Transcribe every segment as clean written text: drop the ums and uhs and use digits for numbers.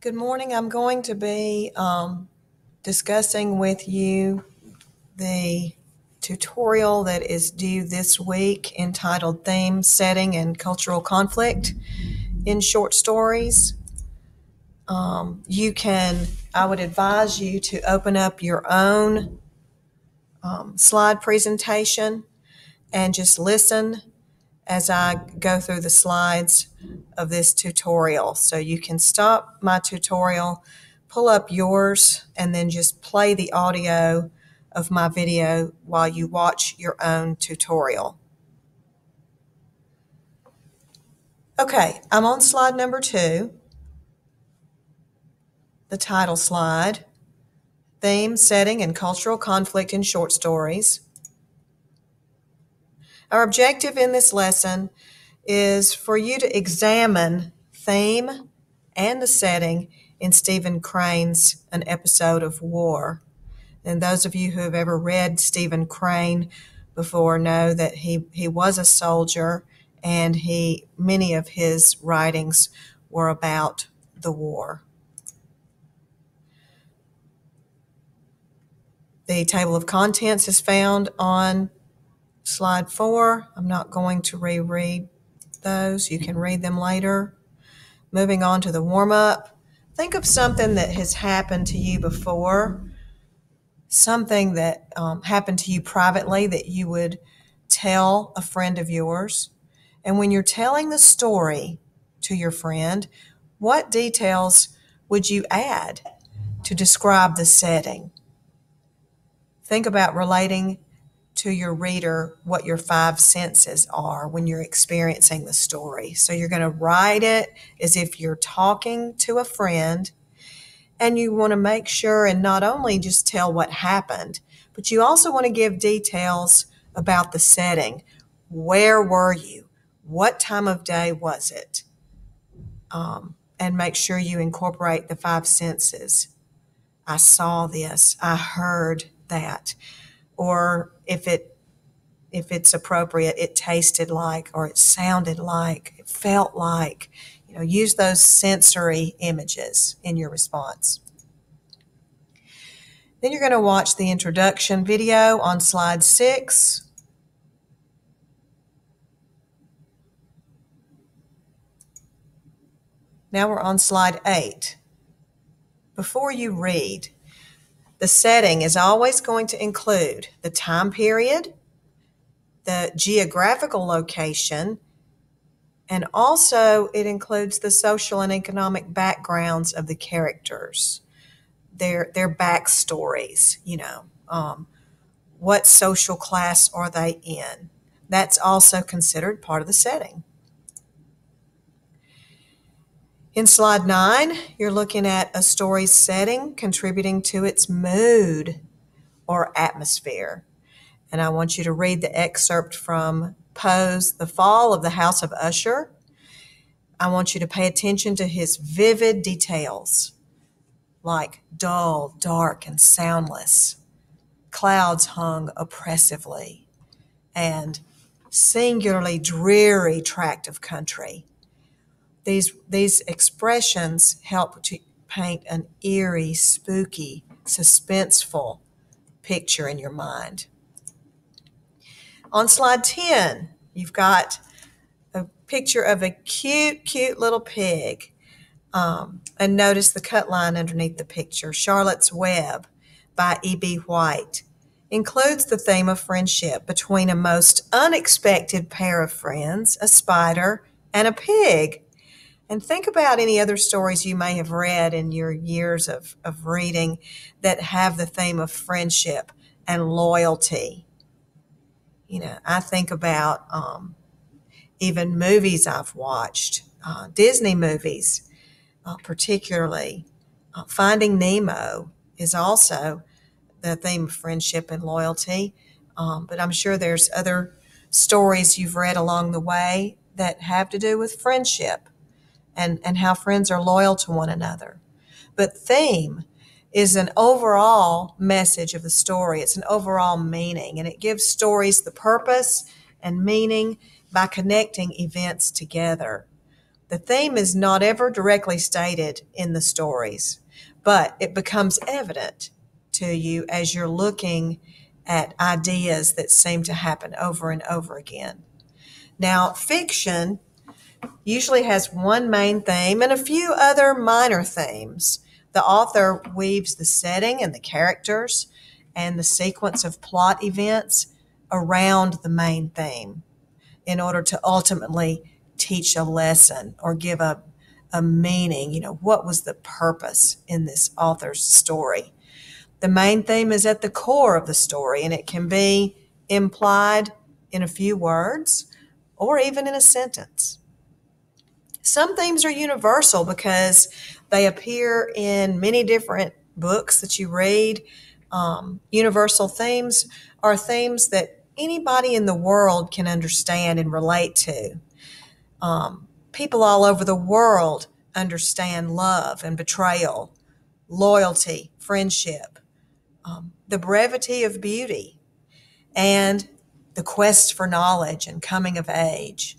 Good morning. I'm going to be discussing with you the tutorial that is due this week entitled Theme, Setting, and Cultural Conflict in Short Stories. I would advise you to open up your own slide presentation and just listen as I go through the slides of this tutorial. So you can stop my tutorial, pull up yours, and then just play the audio of my video while you watch your own tutorial. Okay, I'm on slide number 2, the title slide, Theme, Setting, and Cultural Conflict in Short Stories. Our objective in this lesson is for you to examine theme and the setting in Stephen Crane's An Episode of War. And those of you who have ever read Stephen Crane before know that he was a soldier, and many of his writings were about the war. The table of contents is found on slide 4. I'm not going to reread those. You can read them later. Moving on to the warm-up. Think of something that has happened to you before, something that happened to you privately that you would tell a friend of yours. And when you're telling the story to your friend, what details would you add to describe the setting? Think about relating to your reader what your 5 senses are when you're experiencing the story. So you're going to write it as if you're talking to a friend, and you want to make sure and not only just tell what happened, but you also want to give details about the setting. Where were you? What time of day was it? And make sure you incorporate the 5 senses. I saw this. I heard that. Or if it's appropriate, it tasted like, or it sounded like, it felt like. Use those sensory images in your response. Then you're going to watch the introduction video on slide 6. Now we're on slide 8. Before you read, the setting is always going to include the time period, the geographical location, and also it includes the social and economic backgrounds of the characters, their backstories, what social class are they in. That's also considered part of the setting. In slide 9, you're looking at a story's setting contributing to its mood or atmosphere. And I want you to read the excerpt from Poe's The Fall of the House of Usher. I want you to pay attention to his vivid details, like dull, dark, and soundless. Clouds hung oppressively, and singularly dreary tract of country. These expressions help to paint an eerie, spooky, suspenseful picture in your mind. On slide 10, you've got a picture of a cute, cute little pig. And notice the cut line underneath the picture. Charlotte's Web by E.B. White includes the theme of friendship between a most unexpected pair of friends, a spider and a pig. And think about any other stories you may have read in your years of reading that have the theme of friendship and loyalty. I think about even movies I've watched, Disney movies particularly. Finding Nemo is also the theme of friendship and loyalty. But I'm sure there's other stories you've read along the way that have to do with friendship and how friends are loyal to one another. But theme is an overall message of the story. It's an overall meaning, and it gives stories the purpose and meaning by connecting events together. The theme is not ever directly stated in the stories, but it becomes evident to you as you're looking at ideas that seem to happen over and over again. Now, fiction usually has one main theme and a few other minor themes. The author weaves the setting and the characters and the sequence of plot events around the main theme in order to ultimately teach a lesson or give a meaning. What was the purpose in this author's story? The main theme is at the core of the story, and it can be implied in a few words or even in a sentence. Some themes are universal because they appear in many different books that you read. Universal themes are themes that anybody in the world can understand and relate to. People all over the world understand love and betrayal, loyalty, friendship, the brevity of beauty, and the quest for knowledge and coming of age.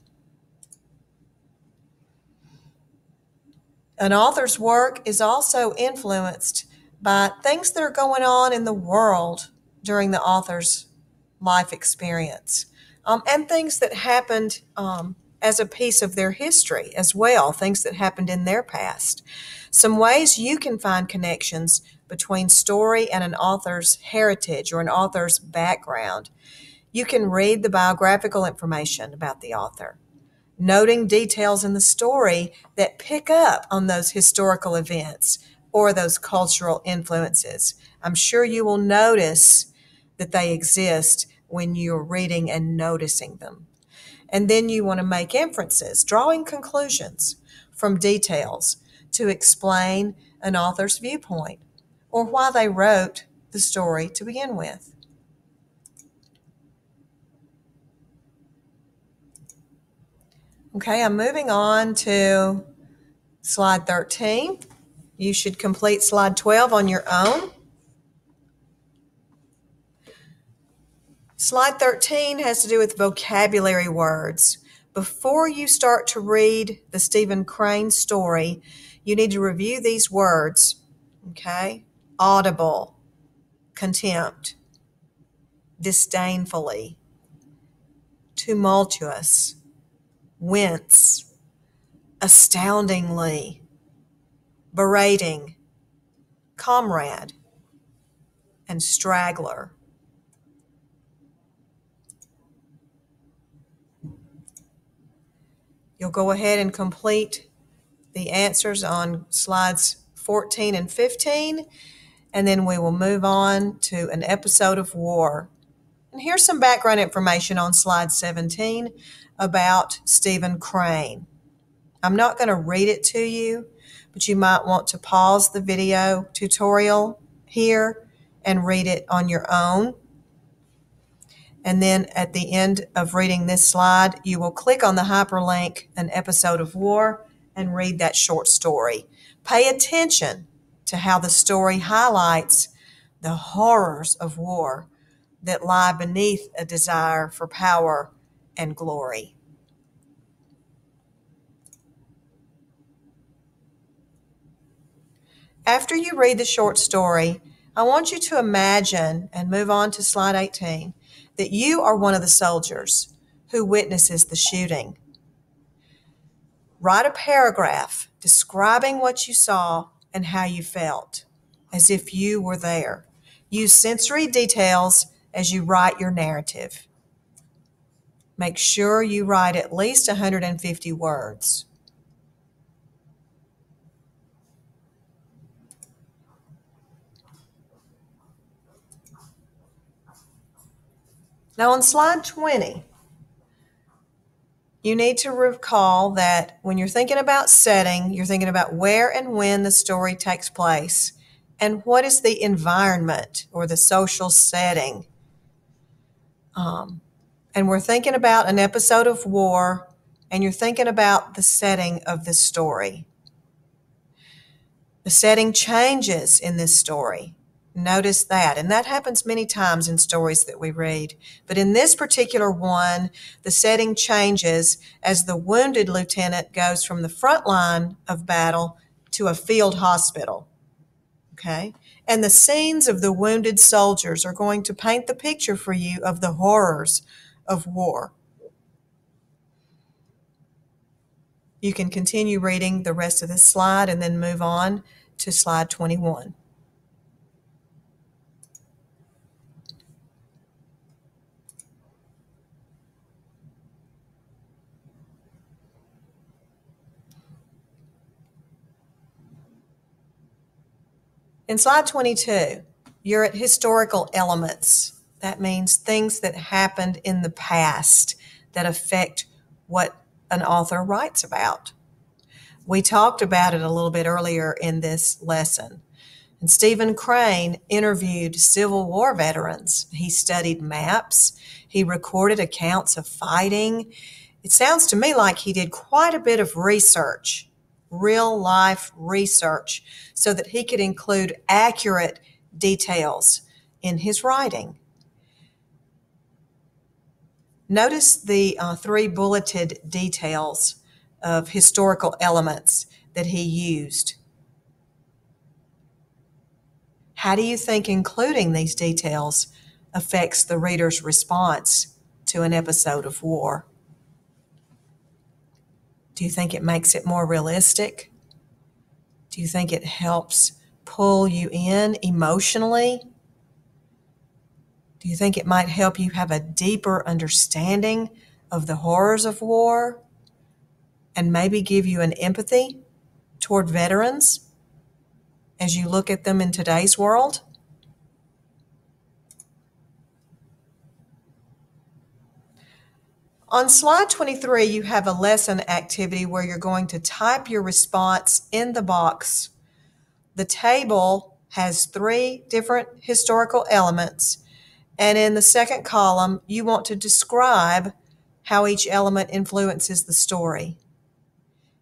An author's work is also influenced by things that are going on in the world during the author's life experience, and things that happened as a piece of their history as well, things that happened in their past. Some ways you can find connections between story and an author's heritage or an author's background. You can read the biographical information about the author, noting details in the story that pick up on those historical events or those cultural influences. I'm sure you will notice that they exist when you're reading and noticing them. And then you want to make inferences, drawing conclusions from details to explain an author's viewpoint or why they wrote the story to begin with. Okay, I'm moving on to slide 13. You should complete slide 12 on your own. Slide 13 has to do with vocabulary words. Before you start to read the Stephen Crane story, you need to review these words, okay? Audible, contempt, disdainfully, tumultuous, wince, astoundingly, berating, comrade, and straggler. You'll go ahead and complete the answers on slides 14 and 15, and then we will move on to an episode of war. And here's some background information on slide 17 about Stephen Crane. I'm not going to read it to you, but you might want to pause the video tutorial here and read it on your own. And then at the end of reading this slide, you will click on the hyperlink, An Episode of War, and read that short story. Pay attention to how the story highlights the horrors of war that lie beneath a desire for power and glory. After you read the short story, I want you to imagine, and move on to slide 18, that you are one of the soldiers who witnesses the shooting. Write a paragraph describing what you saw and how you felt, as if you were there. Use sensory details as you write your narrative. Make sure you write at least 150 words. Now on slide 20, you need to recall that when you're thinking about setting, you're thinking about where and when the story takes place and what is the environment or the social setting. And we're thinking about an episode of war, and you're thinking about the setting of this story. The setting changes in this story. Notice that. And that happens many times in stories that we read. But in this particular one, the setting changes as the wounded lieutenant goes from the front line of battle to a field hospital. Okay? And the scenes of the wounded soldiers are going to paint the picture for you of the horrors of war. You can continue reading the rest of this slide and then move on to slide 21. In slide 22, you're at historical elements. That means things that happened in the past that affect what an author writes about. We talked about it a little bit earlier in this lesson. And Stephen Crane interviewed Civil War veterans. He studied maps. He recorded accounts of fighting. It sounds to me like he did quite a bit of research, real life research, so that he could include accurate details in his writing. Notice the 3 bulleted details of historical elements that he used. How do you think including these details affects the reader's response to an episode of war? Do you think it makes it more realistic? Do you think it helps pull you in emotionally? Do you think it might help you have a deeper understanding of the horrors of war and maybe give you an empathy toward veterans as you look at them in today's world? On slide 23, you have a lesson activity where you're going to type your response in the box. The table has 3 different historical elements, and in the second column, you want to describe how each element influences the story.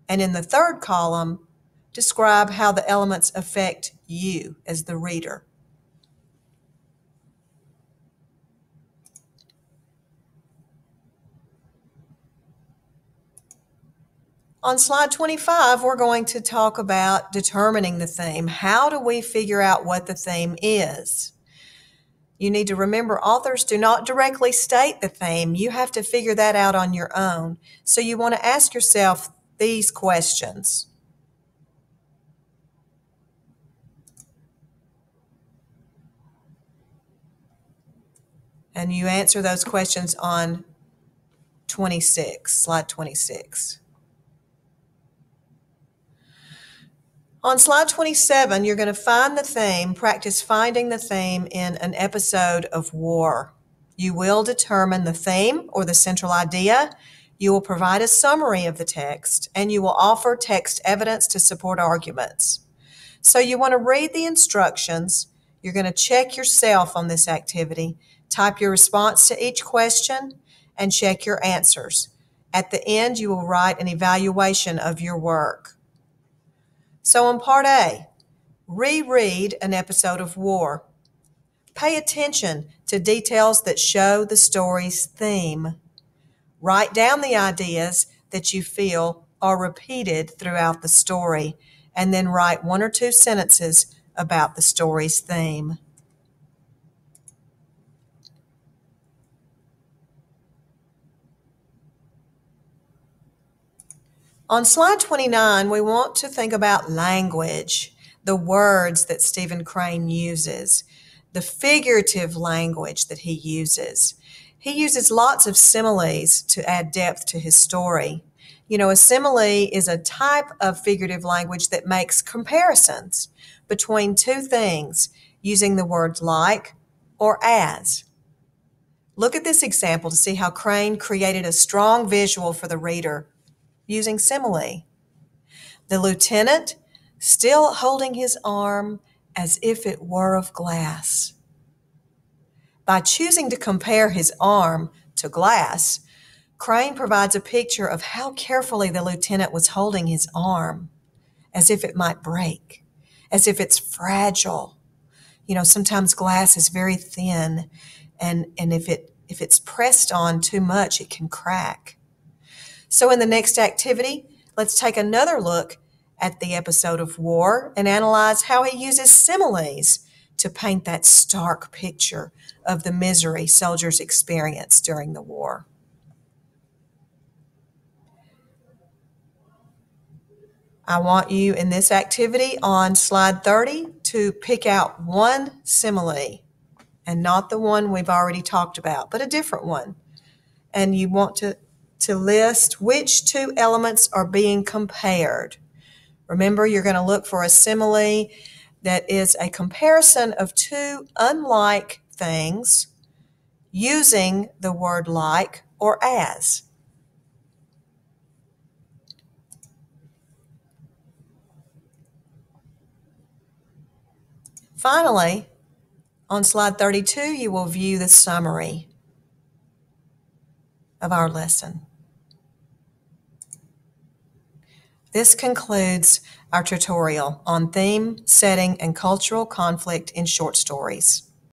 And in the third column, describe how the elements affect you as the reader. On slide 25, we're going to talk about determining the theme. How do we figure out what the theme is? You need to remember authors do not directly state the theme. You have to figure that out on your own. So you want to ask yourself these questions. And you answer those questions on 26, slide 26. On slide 27, you're going to find the theme, practice finding the theme in an episode of war. You will determine the theme or the central idea. You will provide a summary of the text, and you will offer text evidence to support arguments. So you want to read the instructions. You're going to check yourself on this activity, type your response to each question, and check your answers. At the end, you will write an evaluation of your work. So in part A, reread an episode of war. Pay attention to details that show the story's theme. Write down the ideas that you feel are repeated throughout the story, and then write 1 or 2 sentences about the story's theme. On slide 29, we want to think about language, the words that Stephen Crane uses, the figurative language that he uses. He uses lots of similes to add depth to his story. You know, a simile is a type of figurative language that makes comparisons between 2 things using the words like or as. Look at this example to see how Crane created a strong visual for the reader using simile. The lieutenant still holding his arm as if it were of glass. By choosing to compare his arm to glass, Crane provides a picture of how carefully the lieutenant was holding his arm, as if it might break, as if it's fragile. sometimes glass is very thin, and if it's pressed on too much, it can crack. So in the next activity, let's take another look at the episode of War and analyze how he uses similes to paint that stark picture of the misery soldiers experienced during the war. I want you in this activity on slide 30 to pick out one simile, and not the one we've already talked about, but a different one. And you want to list which two elements are being compared. Remember, you're going to look for a simile that is a comparison of two unlike things using the word like or as. Finally, on slide 32, you will view the summary of our lesson. This concludes our tutorial on theme, setting, and cultural conflict in short stories.